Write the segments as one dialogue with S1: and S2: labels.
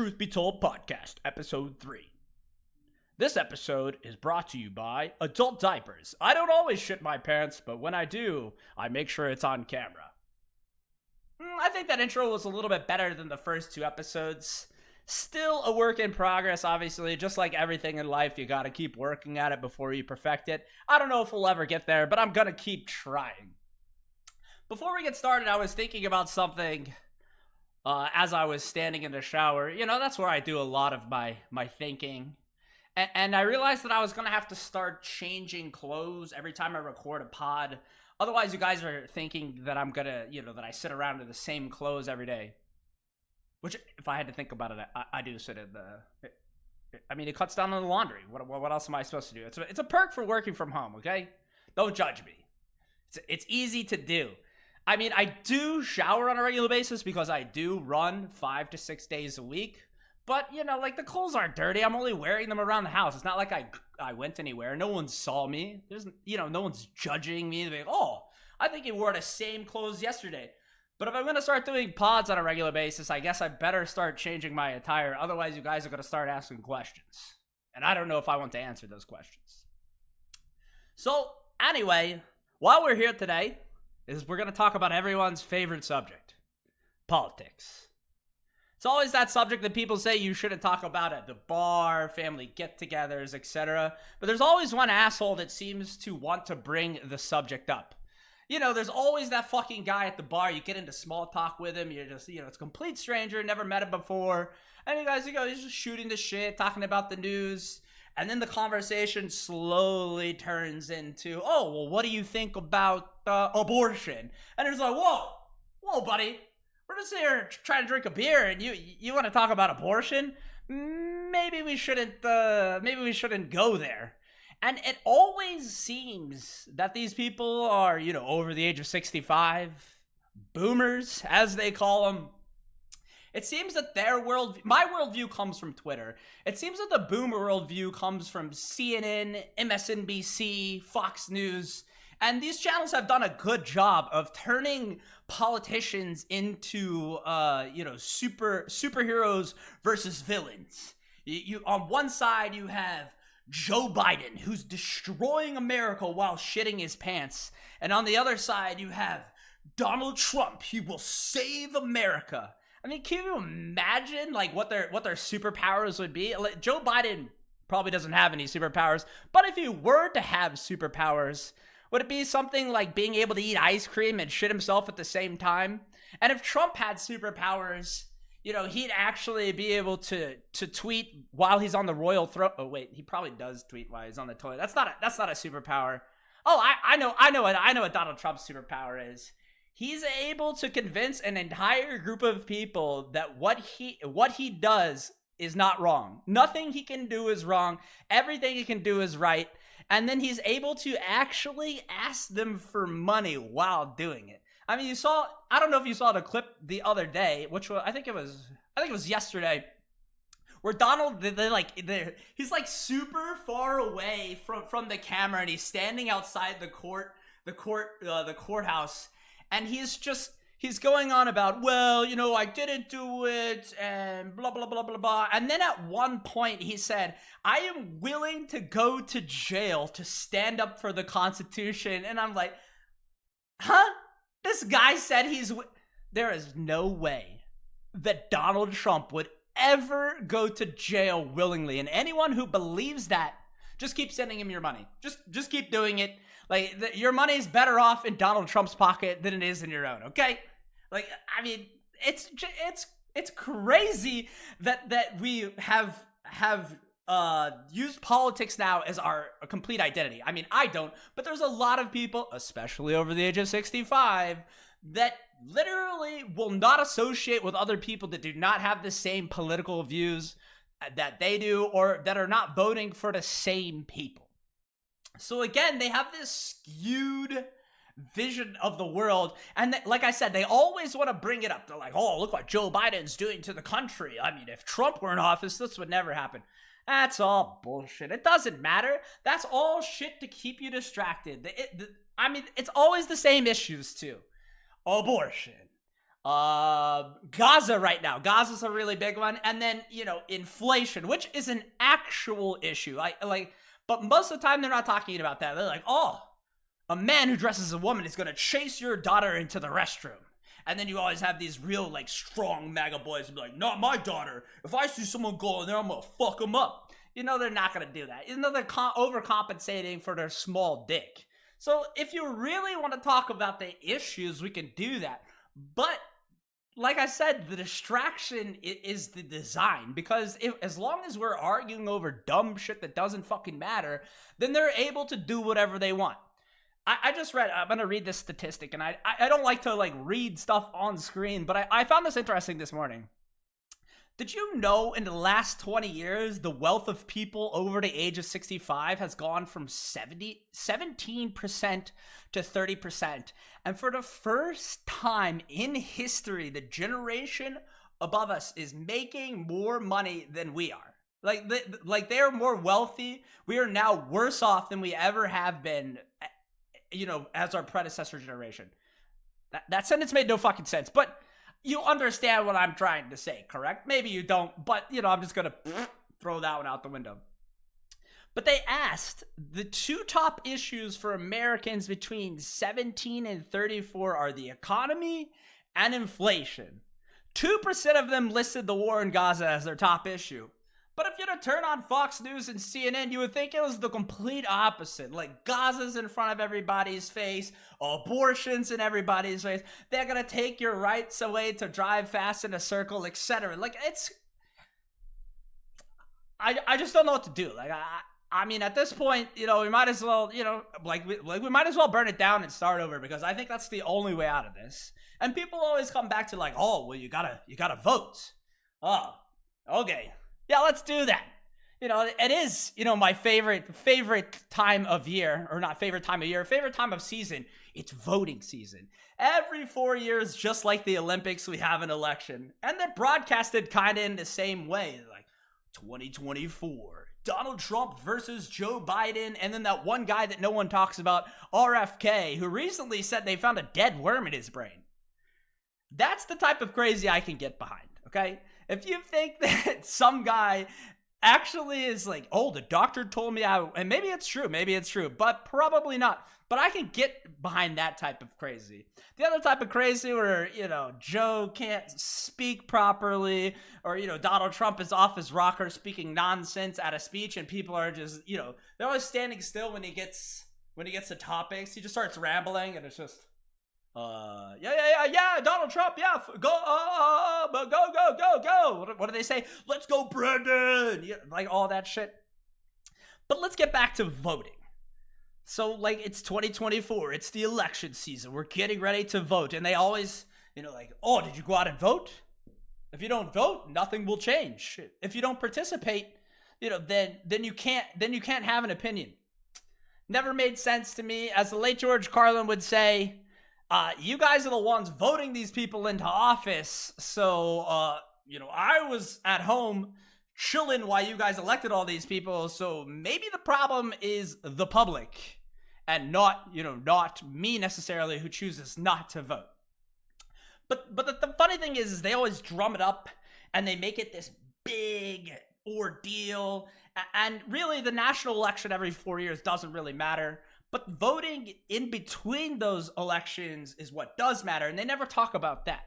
S1: Truth Be Told Podcast, Episode 3. This episode is brought to you by adult diapers. I don't always shit my pants, but when I do, I make sure it's on camera. I think that intro was a little bit better than the first two episodes. Still a work in progress, obviously. Just like everything in life, you gotta keep working at it before you perfect it. I don't know if we'll ever get there, but I'm gonna keep trying. Before we get started, I was thinking about something as I was standing in the shower. You know, that's where I do a lot of my thinking. And I realized that I was going to have to start changing clothes every time I record a pod. Otherwise, you guys are thinking that I'm going to, that I sit around in the same clothes every day. Which, if I had to think about it, I do sit in it cuts down on the laundry. What else am I supposed to do? It's a perk for working from home, okay? Don't judge me. It's easy to do. I mean, I do shower on a regular basis because I do run 5 to 6 days a week. But, the clothes aren't dirty. I'm only wearing them around the house. It's not like I went anywhere. No one saw me. There's, no one's judging me. They're like, oh, I think you wore the same clothes yesterday. But if I'm going to start doing pods on a regular basis, I guess I better start changing my attire. Otherwise, you guys are going to start asking questions. And I don't know if I want to answer those questions. So, anyway, while we're here today, we're going to talk about everyone's favorite subject, politics. It's always that subject that people say you shouldn't talk about at the bar, family get-togethers, etc. But there's always one asshole that seems to want to bring the subject up. There's always that fucking guy at the bar. You get into small talk with him. You're just, it's a complete stranger, never met him before. And you guys, he's just shooting the shit, talking about the news. And then the conversation slowly turns into, oh, well, what do you think about abortion? And it's like, whoa, buddy. We're just here trying to drink a beer, and you want to talk about abortion? Maybe we shouldn't go there. And it always seems that these people are, over the age of 65, boomers, as they call them. It seems that my worldview comes from Twitter. It seems that the boomer worldview comes from CNN, MSNBC, Fox News, and these channels have done a good job of turning politicians into, superheroes versus villains. You on one side, you have Joe Biden, who's destroying America while shitting his pants. And on the other side, you have Donald Trump. He will save America. I mean, can you imagine, what their superpowers would be? Joe Biden probably doesn't have any superpowers, but if he were to have superpowers, would it be something like being able to eat ice cream and shit himself at the same time? And if Trump had superpowers, he'd actually be able to tweet while he's on the royal throne. Oh wait, he probably does tweet while he's on the toilet. That's not a superpower. Oh, I know what Donald Trump's superpower is. He's able to convince an entire group of people that what he does is not wrong. Nothing he can do is wrong. Everything he can do is right. And then he's able to actually ask them for money while doing it. I mean, I don't know if you saw the clip the other day, which was, I think it was yesterday, where Donald, he's like super far away from the camera, and he's standing outside the courthouse, and he's going on about, well, I didn't do it, and blah, blah, blah, blah, blah. And then at one point he said, I am willing to go to jail to stand up for the Constitution. And I'm like, huh? This guy said there is no way that Donald Trump would ever go to jail willingly. And anyone who believes that, just keep sending him your money. Just keep doing it. Your money's better off in Donald Trump's pocket than it is in your own, okay? It's crazy that we have used politics now as our complete identity. I mean, I don't, but there's a lot of people, especially over the age of 65, that literally will not associate with other people that do not have the same political views that they do, or that are not voting for the same people. So again, they have this skewed vision of the world, and like I said, they always want to bring it up. They're like, oh, look what Joe Biden's doing to the country. I mean, if Trump were in office, this would never happen. That's all bullshit. It doesn't matter. That's all shit to keep you distracted. It's always the same issues too. Abortion, Gaza right now. Gaza's a really big one. And then, inflation, which is an actual issue. But most of the time they're not talking about that. They're like, oh, a man who dresses as a woman is going to chase your daughter into the restroom. And then you always have these real, strong MAGA boys who be like, not my daughter. If I see someone go in there, I'm going to fuck them up. They're not going to do that. They're overcompensating for their small dick. So if you really want to talk about the issues, we can do that. But like I said, the distraction is the design. Because as long as we're arguing over dumb shit that doesn't fucking matter, then they're able to do whatever they want. I'm going to read this statistic, and I don't like to read stuff on screen, but I found this interesting this morning. Did you know in the last 20 years, the wealth of people over the age of 65 has gone from 17% to 30%? And for the first time in history, the generation above us is making more money than we are. They are more wealthy. We are now worse off than we ever have been, as our predecessor generation. That sentence made no fucking sense, but you understand what I'm trying to say, correct? Maybe you don't, but, I'm just going to throw that one out the window. But they asked, the two top issues for Americans between 17 and 34 are the economy and inflation. 2% of them listed the war in Gaza as their top issue. But if you were to turn on Fox News and CNN, you would think it was the complete opposite. Gaza's in front of everybody's face, abortions in everybody's face. They're going to take your rights away to drive fast in a circle, etc. I just don't know what to do. I mean, at this point, we might as well, we might as well burn it down and start over, because I think that's the only way out of this. And people always come back to oh, well, you gotta vote. Oh, okay. Yeah, let's do that. It is, my favorite time of year, or not favorite time of year, favorite time of season. It's voting season. Every 4 years, just like the Olympics, we have an election. And they're broadcasted kind of in the same way. 2024, Donald Trump versus Joe Biden. And then that one guy that no one talks about, RFK, who recently said they found a dead worm in his brain. That's the type of crazy I can get behind, okay? If you think that some guy actually is oh, the doctor told me and maybe it's true, but probably not. But I can get behind that type of crazy. The other type of crazy where, Joe can't speak properly, or, Donald Trump is off his rocker speaking nonsense at a speech, and people are just, they're always standing still when he gets to topics. He just starts rambling, and it's just, yeah, Donald Trump, yeah, go. What do they say? Let's go, Brandon. Yeah, all that shit. But let's get back to voting. So, it's 2024. It's the election season. We're getting ready to vote. And they always, oh, did you go out and vote? If you don't vote, nothing will change. If you don't participate, then you can't have an opinion. Never made sense to me. As the late George Carlin would say, you guys are the ones voting these people into office. So, I was at home chilling while you guys elected all these people. So maybe the problem is the public and not me necessarily, who chooses not to vote. But the funny thing is they always drum it up and they make it this big ordeal. And really the national election every 4 years doesn't really matter. But voting in between those elections is what does matter, and they never talk about that.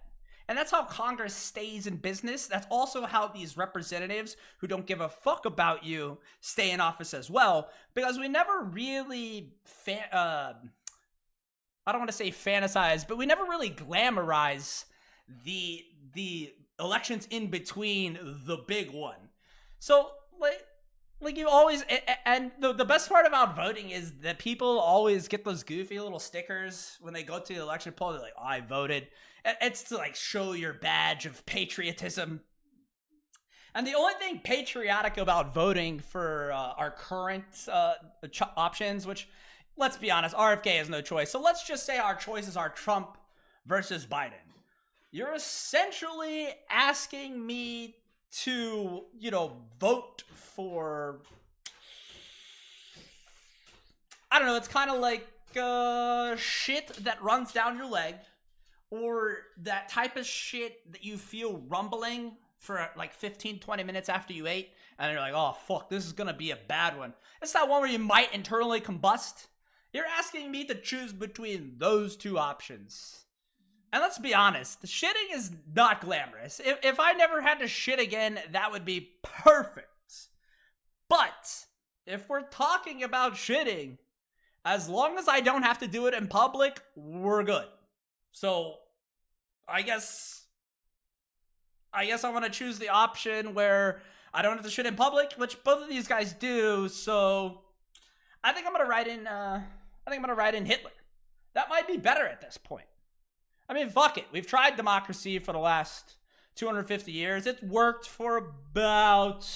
S1: And that's how Congress stays in business. That's also how these representatives who don't give a fuck about you stay in office as well, because we never really, I don't want to say fantasize, but we never really glamorize the elections in between the big one. So, you always, and the best part about voting is that people always get those goofy little stickers when they go to the election poll. They're like, oh, I voted. It's to show your badge of patriotism. And the only thing patriotic about voting for our current options, which, let's be honest, RFK has no choice. So let's just say our choices are Trump versus Biden. You're essentially asking me to, vote for, I don't know, it's kind of like shit that runs down your leg, or that type of shit that you feel rumbling for like 15-20 minutes after you ate, and you're like, oh fuck, this is gonna be a bad one. It's that one where you might internally combust. You're asking me to choose between those two options. And let's be honest, shitting is not glamorous. If I never had to shit again, that would be perfect. But if we're talking about shitting, as long as I don't have to do it in public, we're good. So I guess I want to choose the option where I don't have to shit in public, which both of these guys do. So I think I'm gonna write in Hitler. That might be better at this point. I mean, fuck it. We've tried democracy for the last 250 years. It's worked for about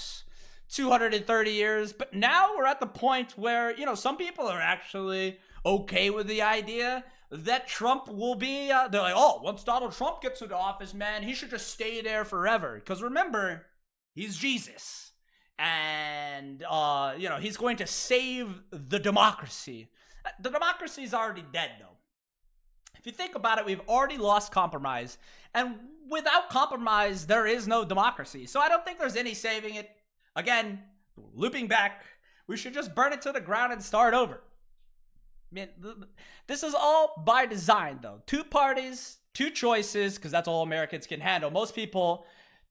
S1: 230 years. But now we're at the point where, some people are actually okay with the idea that Trump will be, they're like, oh, once Donald Trump gets into office, man, he should just stay there forever. Because remember, he's Jesus. And, he's going to save the democracy. The democracy is already dead, though. If you think about it, we've already lost compromise. And without compromise, there is no democracy. So I don't think there's any saving it. Again, looping back, we should just burn it to the ground and start over. I mean, this is all by design, though. Two parties, two choices, because that's all Americans can handle. Most people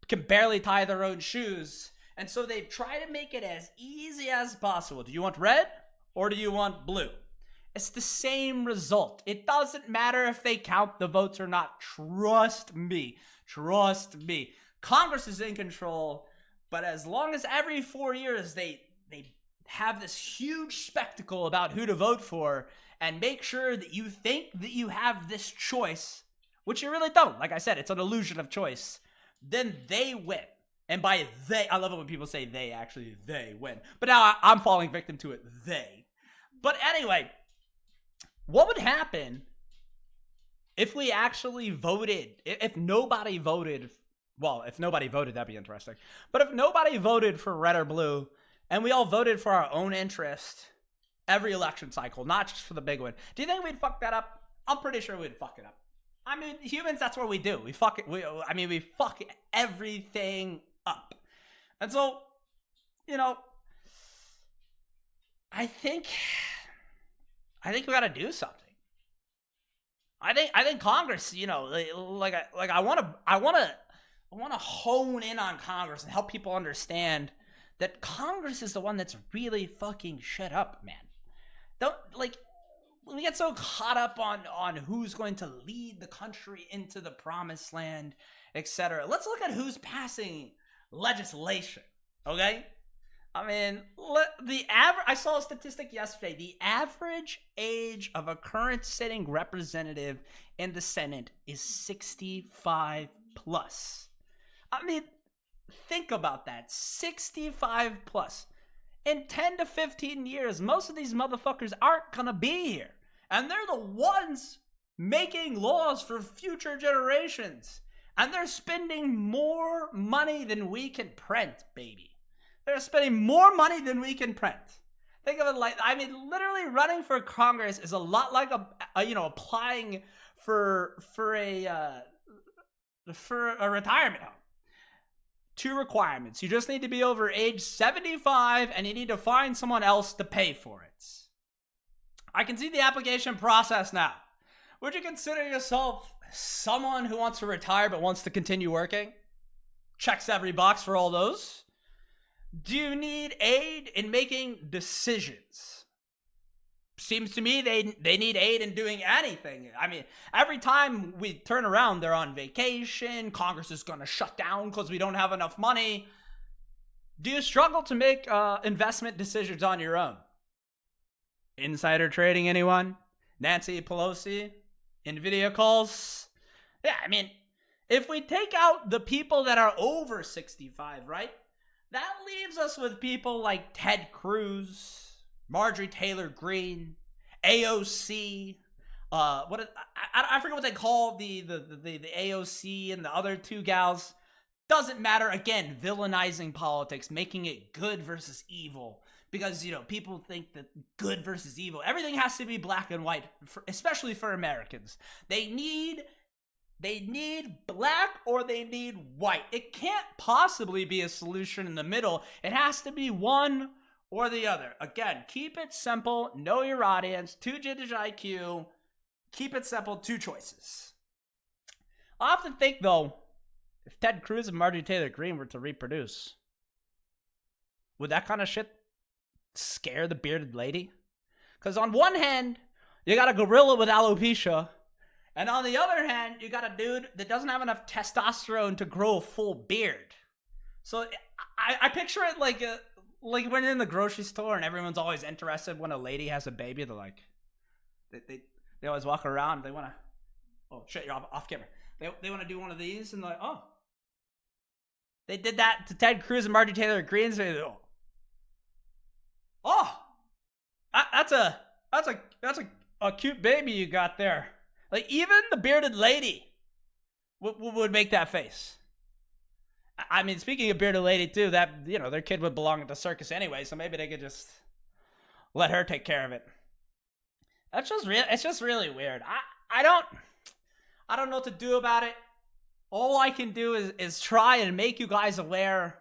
S1: can barely tie their own shoes. And so they try to make it as easy as possible. Do you want red or do you want blue? It's the same result. It doesn't matter if they count the votes or not. Trust me. Trust me. Congress is in control, but as long as every 4 years they have this huge spectacle about who to vote for and make sure that you think that you have this choice, which you really don't. Like I said, it's an illusion of choice. Then they win. And by they, I love it when people say they win. But now I'm falling victim to it, they. But anyway, what would happen if we actually voted, if nobody voted, well, if nobody voted, that'd be interesting. But if nobody voted for red or blue, and we all voted for our own interest every election cycle, not just for the big one, do you think we'd fuck that up? I'm pretty sure we'd fuck it up. I mean, humans, that's what we do. We fuck everything up. And so, I think we gotta do something. I think Congress, I want to hone in on Congress and help people understand that Congress is the one that's really fucking shut up, man. We get so caught up on who's going to lead the country into the promised land, etc. Let's look at who's passing legislation, okay? I mean, I saw a statistic yesterday. The average age of a current sitting representative in the Senate is 65 plus. I mean, think about that. 65 plus. In 10 to 15 years, most of these motherfuckers aren't gonna be here. And they're the ones making laws for future generations. And they're spending more money than we can print, baby. They're spending more money than we can print. Think of it literally running for Congress is a lot like applying for a retirement home. Two requirements. You just need to be over age 75 and you need to find someone else to pay for it. I can see the application process now. Would you consider yourself someone who wants to retire but wants to continue working? Checks every box for all those. Do you need aid in making decisions? Seems to me they need aid in doing anything. I mean, every time we turn around, they're on vacation. Congress is going to shut down because we don't have enough money. Do you struggle to make investment decisions on your own? Insider trading, anyone? Nancy Pelosi? NVIDIA calls? Yeah, I mean, if we take out the people that are over 65, right? That leaves us with people like Ted Cruz, Marjorie Taylor Greene, AOC. I forget what they call the AOC and the other two gals. Doesn't matter. Again, villainizing politics, making it good versus evil. Because, people think that good versus evil, everything has to be black and white, especially for Americans. They need They need black or they need white. It can't possibly be a solution in the middle. It has to be one or the other. Again, keep it simple. Know your audience. 2-digit IQ. Keep it simple. 2 choices. I often think, though, if Ted Cruz and Marjorie Taylor Greene were to reproduce, would that kind of shit scare the bearded lady? Because on one hand, you got a gorilla with alopecia, and on the other hand, you got a dude that doesn't have enough testosterone to grow a full beard. So I picture it like when you're in the grocery store and everyone's always interested when a lady has a baby. They're like, they always walk around. They want to, oh shit, you're off camera. They want to do one of these and they're like, oh. They did that to Ted Cruz and Marjorie Taylor Greene. So oh, that's a cute baby you got there. Like, even the bearded lady would make that face. I mean, speaking of bearded lady too, that, you know, their kid would belong at the circus anyway, so maybe they could just let her take care of it. It's just really weird. I don't know what to do about it. All I can do is try and make you guys aware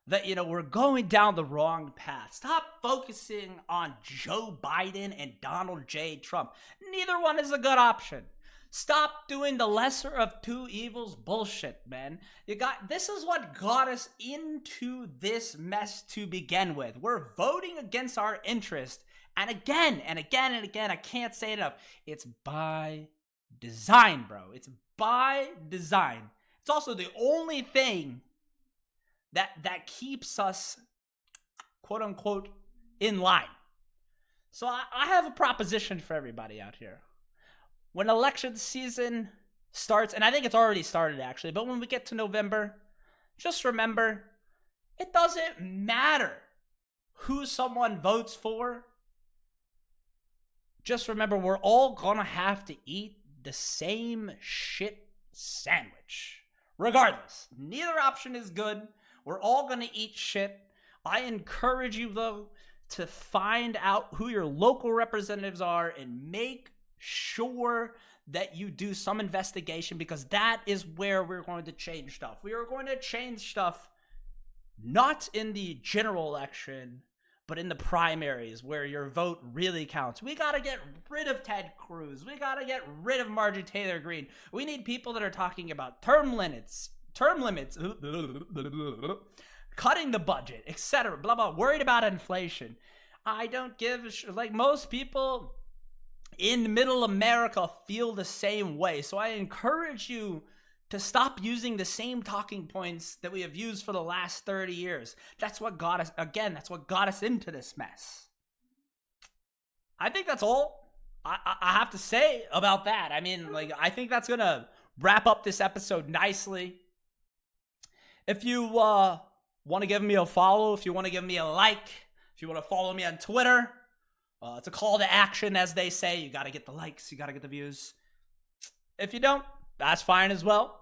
S1: that, you know, we're going down the wrong path. Stop focusing on Joe Biden and Donald J. Trump. Neither one is a good option. Stop doing the lesser of two evils bullshit, man. This is what got us into this mess to begin with. We're voting against our interest. And again, I can't say it enough. It's by design, bro. It's by design. It's also the only thing that keeps us, quote unquote, in line. So I have a proposition for everybody out here. When election season starts, and I think it's already started actually, but when we get to November, just remember, it doesn't matter who someone votes for. Just remember, we're all gonna have to eat the same shit sandwich. Regardless, neither option is good. We're all gonna eat shit. I encourage you, though, to find out who your local representatives are and make sure that you do some investigation, because that is where we're going to change stuff. We are going to change stuff not in the general election, but in the primaries where your vote really counts. We got to get rid of Ted Cruz. We got to get rid of Marjorie Taylor Greene. We need people that are talking about term limits, cutting the budget, etc. Blah, blah, worried about inflation. I don't give a shit. Like, most people in middle America feel the same way. So I encourage you to stop using the same talking points that we have used for the last 30 years. That's what got us, again, that's what got us into this mess. I think that's all I have to say about that. I mean, like, I think that's going to wrap up this episode nicely. If you want to give me a follow, if you want to give me a like, if you want to follow me on Twitter, it's a call to action, as they say. You got to get the likes, you got to get the views. If you don't, that's fine as well.